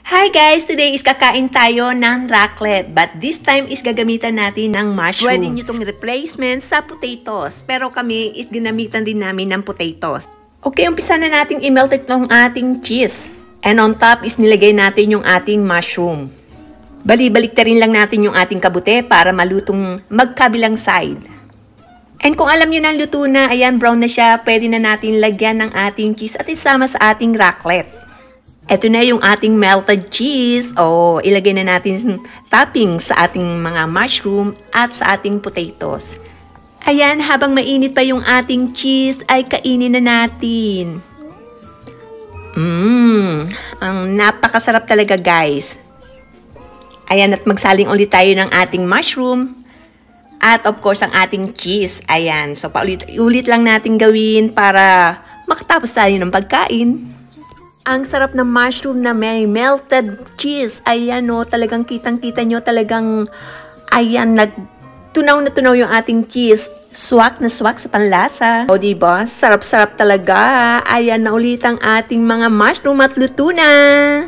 Hi guys! Today is kakain tayo ng raclette. But this time is gagamitan natin ng mushroom. Pwede nyo itong replacement sa potatoes. Pero kami is ginamitan din namin ng potatoes. Okay, umpisa na natin i-melt itong ating cheese. And on top is nilagay natin yung ating mushroom. Bali-baliktarin lang natin yung ating kabute para malutong magkabilang side. And kung alam nyo na luto na, ayan, brown na siya, pwede na natin lagyan ng ating cheese at isama sa ating raclette. Ito na yung ating melted cheese. O, ilagay na natin topping sa ating mga mushroom at sa ating potatoes. Ayan, habang mainit pa yung ating cheese, ay kainin na natin. Ang napakasarap talaga, guys. Ayan, at magsaling ulit tayo ng ating mushroom. At of course, ang ating cheese. Ayan, so paulit-ulit lang natin gawin para makatapos tayo ng pagkain. Ang sarap ng mushroom na may melted cheese. Ayan o, talagang kitang-kita nyo, talagang, ayan, nagtunaw na tunaw yung ating cheese. Swak na swak sa panlasa. O diba, sarap-sarap talaga. Ayan na ulit ang ating mga mushroom at luto na.